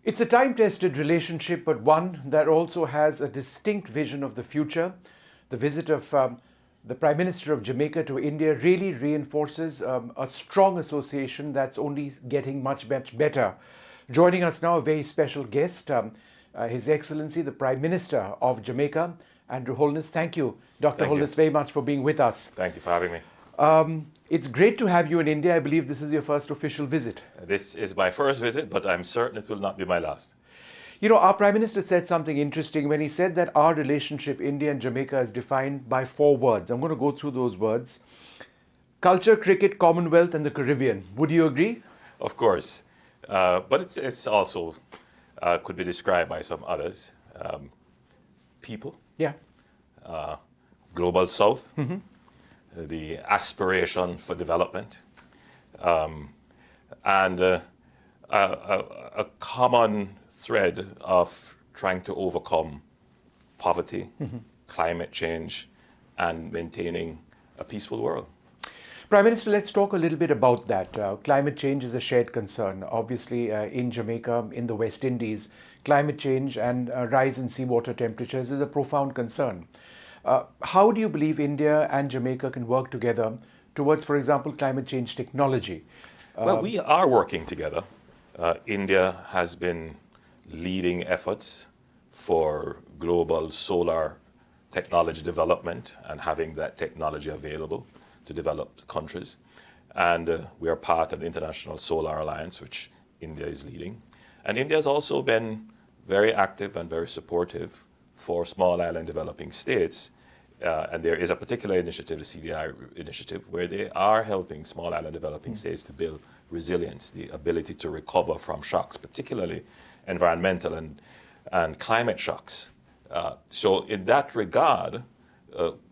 It's a time-tested relationship, but one that also has a distinct vision of the future. The visit of the Prime Minister of Jamaica to India really reinforces a strong association that's only getting much better. Joining us now, a very special guest, His Excellency, the Prime Minister of Jamaica, Andrew Holness. Thank you, Dr. Holness, very much for being with us. Thank you for having me. It's great to have you in India. I believe this is your first official visit. This is my first visit, but I'm certain it will not be my last. You know, our Prime Minister said something interesting when he said that our relationship, India and Jamaica, is defined by 4 words. I'm going to go through those words. Culture, cricket, Commonwealth, and the Caribbean. Would you agree? Of course. But it's also could be described by some others. People. Yeah. Global South. Mm-hmm. The aspiration for development. And a common thread of trying to overcome poverty, mm-hmm. climate change, and maintaining a peaceful world. Prime Minister, let's talk a little bit about that. Climate change is a shared concern. Obviously, in Jamaica, in the West Indies, climate change and rise in seawater temperatures is a profound concern. How do you believe India and Jamaica can work together towards, for example, climate change technology? Well, we are working together. India has been leading efforts for global solar technology development and having that technology available to developed countries. And we are part of the International Solar Alliance, which India is leading. And India has also been very active and very supportive for small island developing states. And there is a particular initiative, the CDI initiative, where they are helping small island developing states to build resilience, the ability to recover from shocks, particularly environmental and climate shocks. So in that regard,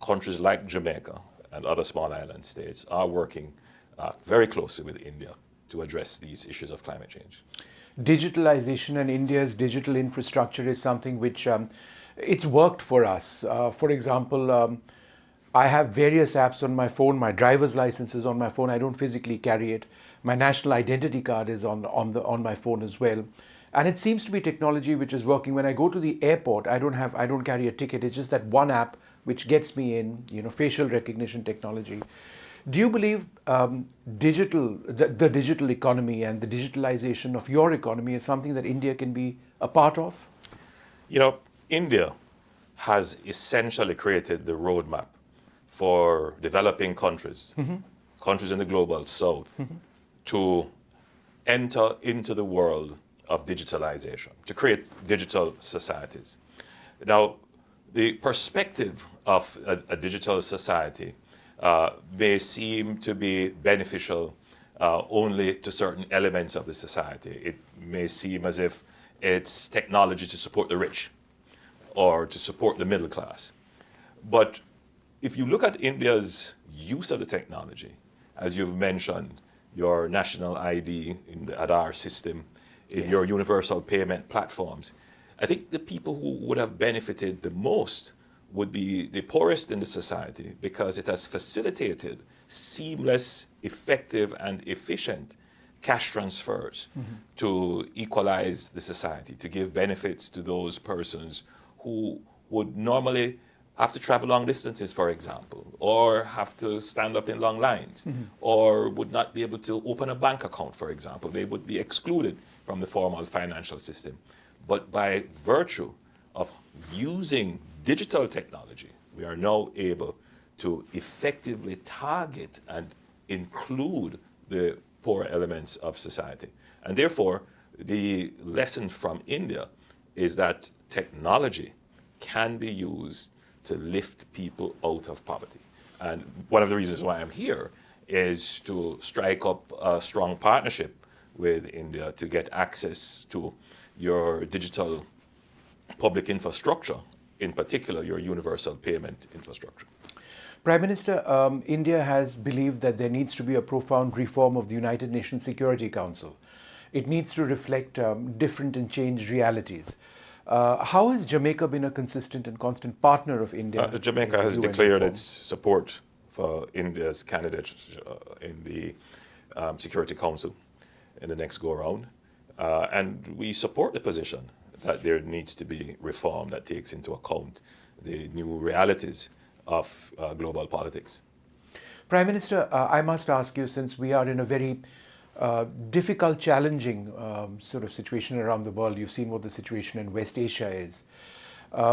countries like Jamaica and other small island states are working very closely with India to address these issues of climate change. Digitalization and India's digital infrastructure is something which it's worked for us. For example, I have various apps on my phone. My driver's license is on my phone. I don't physically carry it. My national identity card is on my phone as well. And it seems to be technology which is working. When I go to the airport, I don't carry a ticket. It's just that one app which gets me in, facial recognition technology. Do you believe the digital economy and the digitalization of your economy is something that India can be a part of? India has essentially created the roadmap for developing countries, mm-hmm. countries in the global south, mm-hmm. to enter into the world of digitalization, to create digital societies. Now, the perspective of a digital society may seem to be beneficial only to certain elements of the society. It may seem as if it's technology to support the rich or to support the middle class. But if you look at India's use of the technology, as you've mentioned, your national ID in the Aadhaar system, in yes. your universal payment platforms, I think the people who would have benefited the most would be the poorest in the society, because it has facilitated seamless, effective, and efficient cash transfers mm-hmm. to equalize the society, to give benefits to those persons who would normally have to travel long distances, for example, or have to stand up in long lines, mm-hmm. or would not be able to open a bank account, for example. They would be excluded from the formal financial system. But by virtue of using digital technology, we are now able to effectively target and include the poor elements of society. And therefore, the lesson from India is that technology can be used to lift people out of poverty. And one of the reasons why I'm here is to strike up a strong partnership with India to get access to your digital public infrastructure, in particular your universal payment infrastructure. Prime Minister, India has believed that there needs to be a profound reform of the United Nations Security Council. It needs to reflect different and changed realities. How has Jamaica been a consistent and constant partner of India? Jamaica has declared its support for India's candidates in the Security Council in the next go-around. And we support the position that there needs to be reform that takes into account the new realities of global politics. Prime Minister, I must ask you, since we are in a very difficult, challenging sort of situation around the world, you've seen what the situation in West Asia is.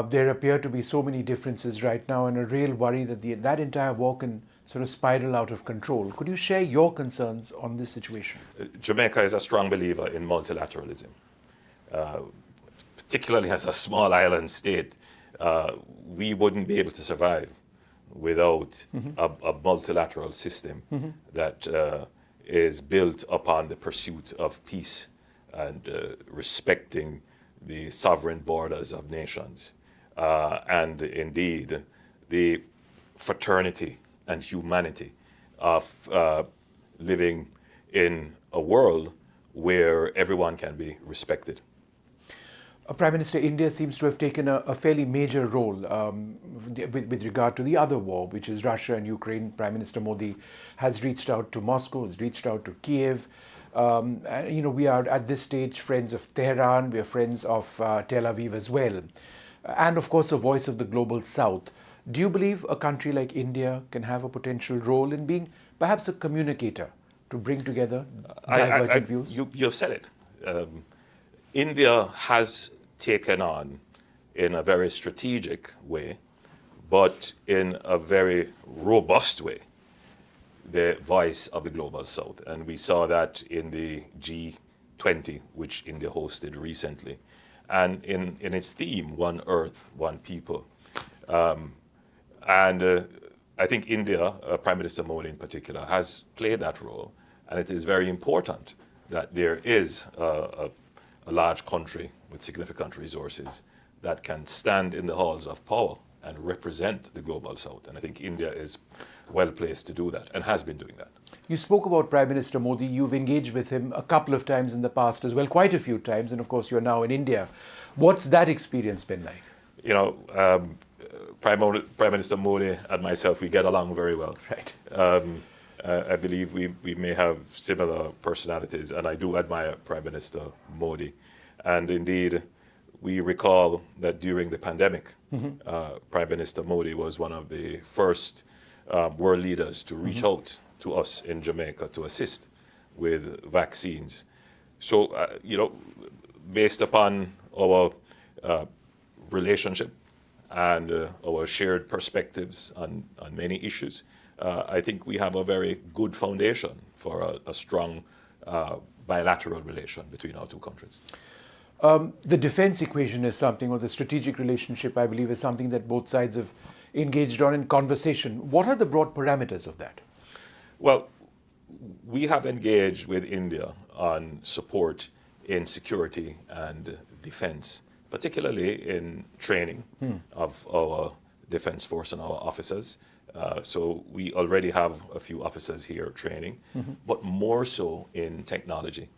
There appear to be so many differences right now, and a real worry that that entire war can sort of spiral out of control. Could you share your concerns on this situation? Jamaica is a strong believer in multilateralism, particularly as a small island state. We wouldn't be able to survive without a multilateral system that is built upon the pursuit of peace and respecting the sovereign borders of nations, and indeed the fraternity and humanity of living in a world where everyone can be respected. Prime Minister, India seems to have taken a fairly major role with regard to the other war, which is Russia and Ukraine. Prime Minister Modi has reached out to Moscow, has reached out to Kiev. And, you know, we are at this stage friends of Tehran, we are friends of Tel Aviv as well. And of course, a voice of the global south. Do you believe a country like India can have a potential role in being perhaps a communicator to bring together divergent views? You've said it. India has taken on, in a very strategic way, but in a very robust way, the voice of the global south. And we saw that in the G20, which India hosted recently, and in its theme, One Earth, One People. And I think India, Prime Minister Modi in particular, has played that role. And it is very important that there is a large country with significant resources that can stand in the halls of power and represent the global south. And I think India is well placed to do that and has been doing that. You spoke about Prime Minister Modi. You've engaged with him a couple of times in the past as well, quite a few times. And of course, you're now in India. What's that experience been like? You know, Prime Minister Modi and myself, we get along very well. Right. I believe we may have similar personalities, and I do admire Prime Minister Modi. And indeed, we recall that during the pandemic, Prime Minister Modi was one of the first world leaders to reach out to us in Jamaica to assist with vaccines. So, you know, based upon our relationship and our shared perspectives on many issues, I think we have a very good foundation for a strong bilateral relation between our two countries. The defense equation is something, or the strategic relationship, I believe, is something that both sides have engaged on in conversation. What are the broad parameters of that? Well, we have engaged with India on support in security and defense, particularly in training of our defense force and our officers. So we already have a few officers here training, but more so in technology.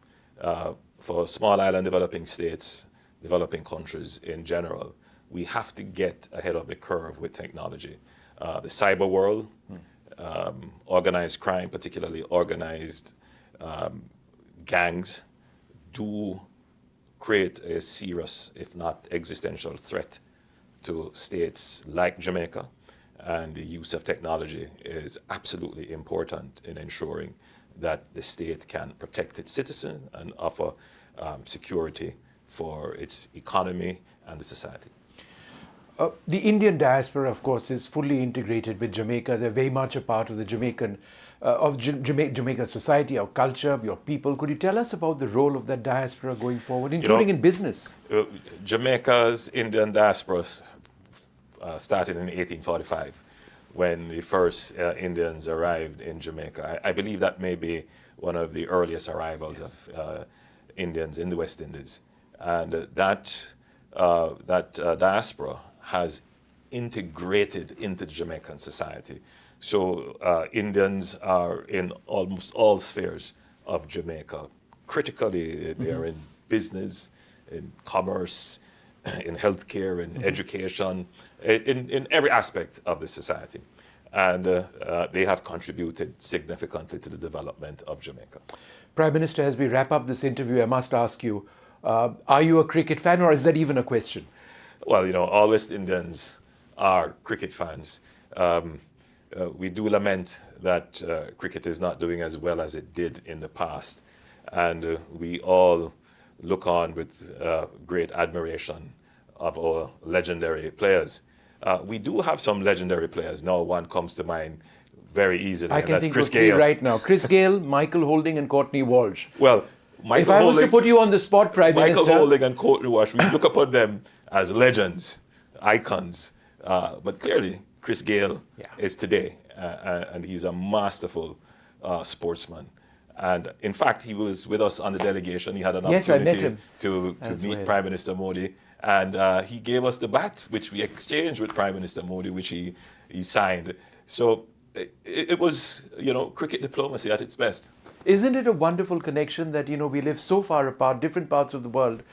For small island developing states, developing countries in general, we have to get ahead of the curve with technology. The cyber world, organized crime, particularly organized gangs, do create a serious, if not existential, threat to states like Jamaica. And the use of technology is absolutely important in ensuring that the state can protect its citizen and offer security for its economy and the society. The Indian diaspora, of course, is fully integrated with Jamaica. They're very much a part of the Jamaican, Jamaica society, our culture, your people. Could you tell us about the role of that diaspora going forward, including in business? Jamaica's Indian diaspora started in 1845 when the first Indians arrived in Jamaica. I believe that may be one of the earliest arrivals of Indians in the West Indies. And that diaspora has integrated into Jamaican society. So Indians are in almost all spheres of Jamaica. Critically, they are in business, in commerce, in healthcare, in education, in every aspect of the society. And they have contributed significantly to the development of Jamaica. Prime Minister, as we wrap up this interview, I must ask you, are you a cricket fan, or is that even a question? Well, all West Indians are cricket fans. We do lament that cricket is not doing as well as it did in the past. And we all look on with great admiration of our legendary players. We do have some legendary players. Now one comes to mind very easily, I and can that's think Chris of three Gayle. right now. Chris Gayle, Michael Holding and Courtney Walsh. Well, Michael If I was to Holding, put you on the spot, Prime Michael Minister... Holding and Courtney Walsh, we look upon them as legends, icons. But clearly, Chris Gayle is today, and he's a masterful sportsman. And in fact, he was with us on the delegation. He had an Yes, I met opportunity him to meet well. Prime Minister Modi. And he gave us the bat, which we exchanged with Prime Minister Modi, which he signed. So it was, cricket diplomacy at its best. Isn't it a wonderful connection that, we live so far apart, different parts of the world,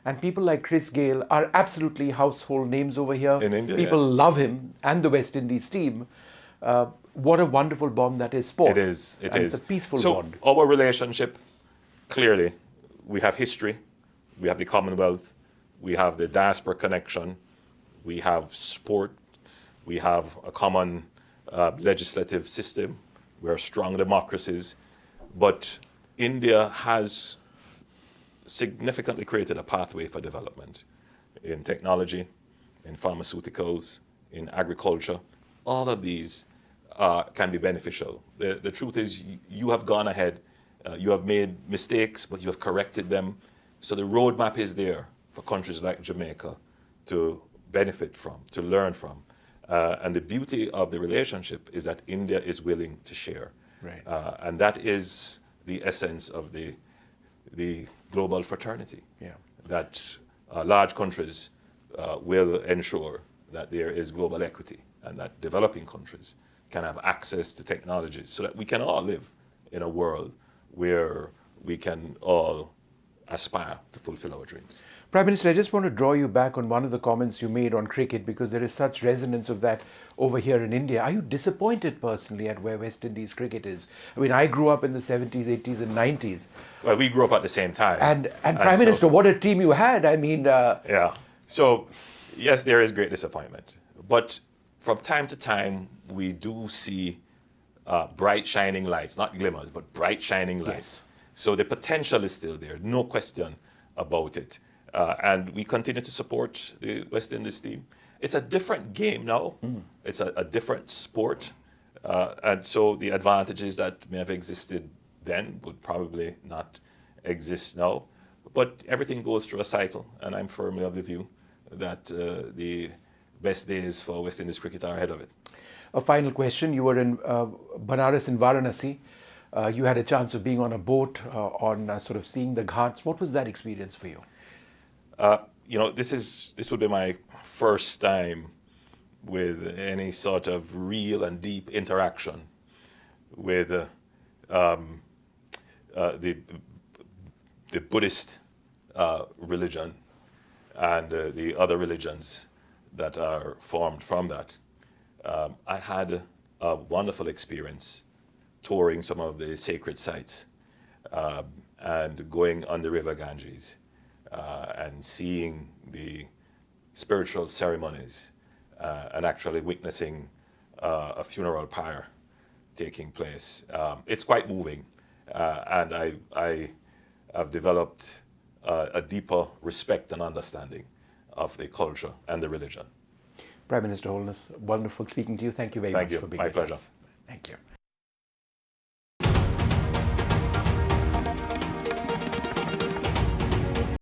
and people like Chris Gayle are absolutely household names over here. In India, people yes. love him and the West Indies team. What a wonderful bond that is sport. It is. It's a peaceful so bond. Our relationship, clearly, we have history, we have the Commonwealth, we have the Diaspora connection, we have sport, we have a common legislative system, we're strong democracies, but India has significantly created a pathway for development in technology, in pharmaceuticals, in agriculture. All of these can be beneficial. The truth is, you have gone ahead, you have made mistakes, but you have corrected them. So the roadmap is there for countries like Jamaica to benefit from, to learn from. And the beauty of the relationship is that India is willing to share. Right. And that is the essence of the global fraternity. Yeah. That large countries will ensure that there is global equity and that developing countries can have access to technologies so that we can all live in a world where we can all aspire to fulfill our dreams. Prime Minister, I just want to draw you back on one of the comments you made on cricket, because there is such resonance of that over here in India. Are you disappointed personally at where West Indies cricket is? I mean, I grew up in the 70s, 80s and 90s. Well, we grew up at the same time. And Prime Minister, what a team you had. I mean... Yeah. So, yes, there is great disappointment. But from time to time, we do see bright shining lights, not glimmers, but bright shining lights. Yes. So the potential is still there, no question about it. And we continue to support the West Indies team. It's a different game now. It's a different sport. And so the advantages that may have existed then would probably not exist now. But everything goes through a cycle, and I'm firmly of the view that the best days for West Indies cricket are ahead of it. A final question. You were in Banaras in Varanasi. You had a chance of being on a boat, on sort of seeing the ghats. What was that experience for you? This would be my first time with any sort of real and deep interaction with the Buddhist religion and the other religions that are formed from that. I had a wonderful experience touring some of the sacred sites and going on the river Ganges and seeing the spiritual ceremonies and actually witnessing a funeral pyre taking place. It's quite moving, and I have developed a deeper respect and understanding of the culture and the religion. Prime Minister Holness, wonderful speaking to you. Thank you very much for being with us. My pleasure. Thank you.